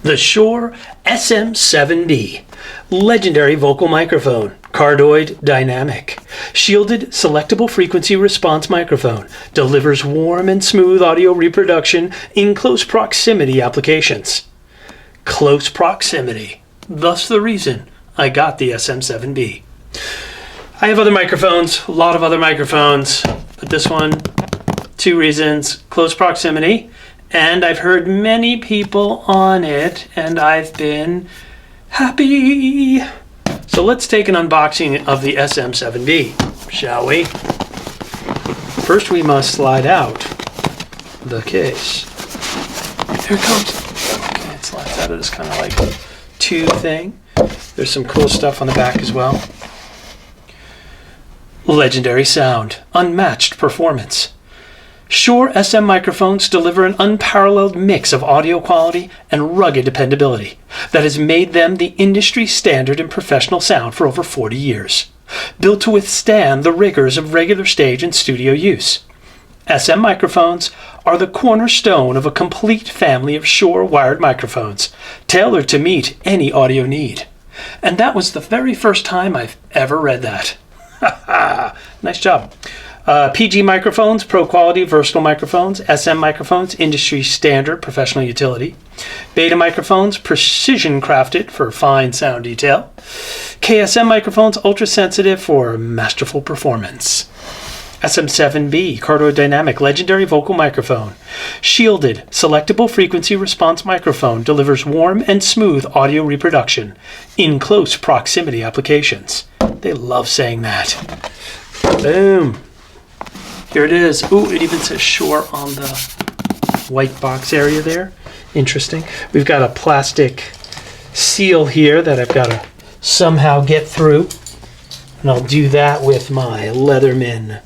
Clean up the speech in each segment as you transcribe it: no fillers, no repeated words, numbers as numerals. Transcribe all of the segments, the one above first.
The Shure SM7b, legendary vocal microphone, cardioid dynamic, shielded selectable frequency response microphone, delivers warm and smooth audio reproduction in close proximity applications. Close proximity, thus the reason I got the SM7b. I have other microphones, a lot of other microphones, but this one, 2 reasons: close proximity, and I've heard many people on it, and I've been happy. So let's take an unboxing of the SM7b, shall we? First we must slide out the case. Here it comes. Okay, it slides out of this kind of like tube thing. There's some cool stuff on the back as well. Legendary sound, unmatched performance. Shure SM microphones deliver an unparalleled mix of audio quality and rugged dependability that has made them the industry standard in professional sound for over 40 years. Built to withstand the rigors of regular stage and studio use, SM microphones are the cornerstone of a complete family of Shure wired microphones, tailored to meet any audio need. And that was the very first time I've ever read that. Nice job. PG microphones, pro quality, versatile microphones. SM microphones, industry standard, professional utility. Beta microphones, precision crafted for fine sound detail. KSM microphones, ultra sensitive for masterful performance. SM7b, cardioid dynamic, legendary vocal microphone. Shielded, selectable frequency response microphone, delivers warm and smooth audio reproduction in close proximity applications. They love saying that. Boom. Here it is. Ooh, it even says Shure on the white box area there. Interesting. We've got a plastic seal here that I've got to somehow get through. And I'll do that with my Leatherman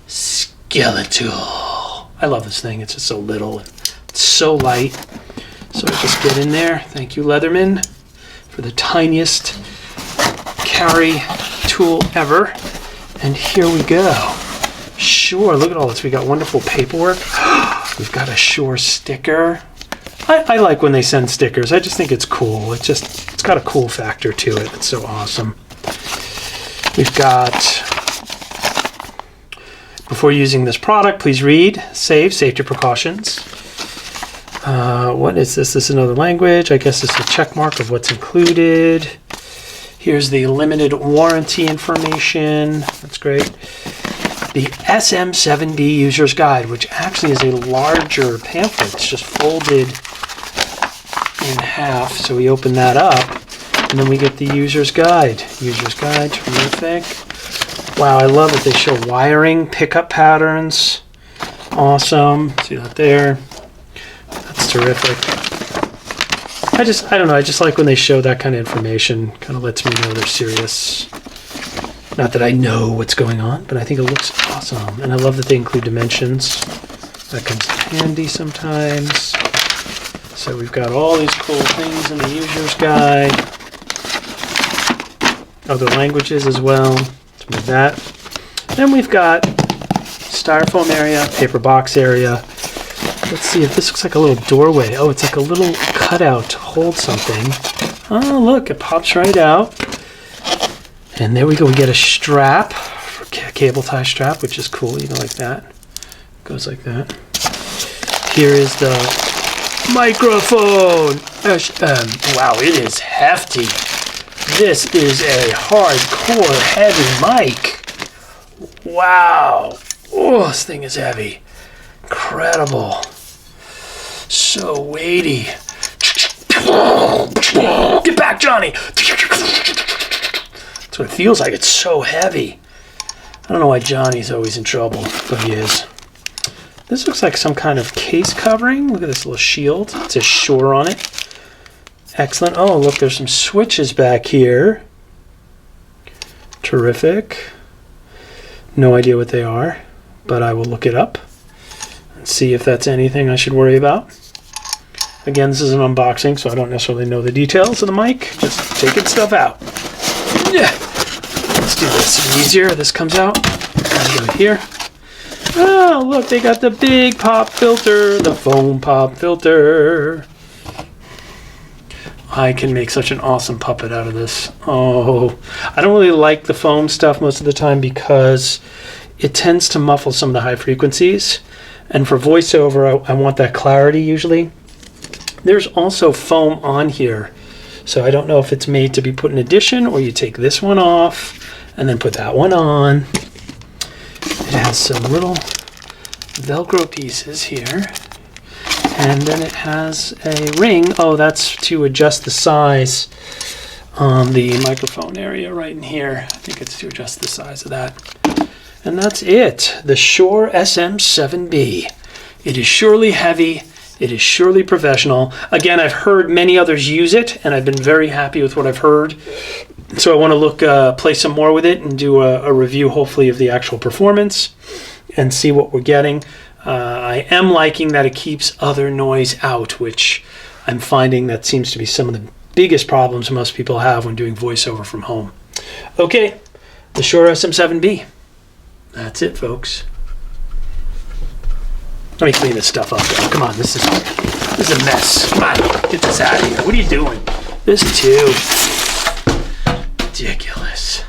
Skeletal. I love this thing. It's just so little and it's so light. So I just get in there. Thank you, Leatherman, for the tiniest carry tool ever. And here we go. Sure, look at all this. We got wonderful paperwork. We've got a Shure sticker. I like when they send stickers. I just think it's cool. It's got a cool factor to it. It's so awesome. We've got, before using this product, please read, save, safety precautions. What is this? This is another language. I guess this is a check mark of what's included. Here's the limited warranty information. That's great. The SM7b User's Guide, which actually is a larger pamphlet. It's just folded in half. So we open that up, and then we get the User's Guide. User's Guide, terrific. Wow, I love it. They show wiring, pickup patterns. Awesome. See that there? That's terrific. I don't know, I just like when they show that kind of information. Kind of lets me know they're serious. Not that I know what's going on, but I think it looks awesome. And I love that they include dimensions. That comes in handy sometimes. So we've got all these cool things in the User's Guide. Other languages as well. Let's move that. Then we've got styrofoam area, paper box area. Let's see if this looks like a little doorway. Oh, it's like a little cutout to hold something. Oh, look, it pops right out. And there we go. We get a strap, a cable tie strap, which is cool. You know, like that. Goes like that. Here is the microphone. Wow, it is hefty. This is a hardcore heavy mic. Wow. Oh, this thing is heavy. Incredible. So weighty. Get back, Johnny. That's what it feels like. It's so heavy. I don't know why Johnny's always in trouble, but he is. This looks like some kind of case covering. Look at this little shield. It says Shure on it. Excellent. Oh, look, there's some switches back here. Terrific. No idea what they are, but I will look it up and see if that's anything I should worry about. Again, this is an unboxing, so I don't necessarily know the details of the mic. Just taking stuff out. Yeah. Let's do this easier. This comes out. Go here. Oh, look, they got the big pop filter, the foam pop filter. I can make such an awesome puppet out of this. Oh, I don't really like the foam stuff most of the time because it tends to muffle some of the high frequencies. And for voiceover, I want that clarity usually. There's also foam on here. So I don't know if it's made to be put in addition or you take this one off and then put that one on. It has some little Velcro pieces here. And then it has a ring. Oh, that's to adjust the size on the microphone area right in here. I think it's to adjust the size of that. And that's it. The Shure SM7b. It is surely heavy. It is surely professional. Again, I've heard many others use it, and I've been very happy with what I've heard. So I want to play some more with it and do a review, hopefully, of the actual performance and see what we're getting. I am liking that it keeps other noise out, which I'm finding that seems to be some of the biggest problems most people have when doing voiceover from home. Okay, the Shure SM7b. That's it, folks. Let me clean this stuff up, though. Come on, this is a mess. Come on, get this out of here. What are you doing? This too. Ridiculous.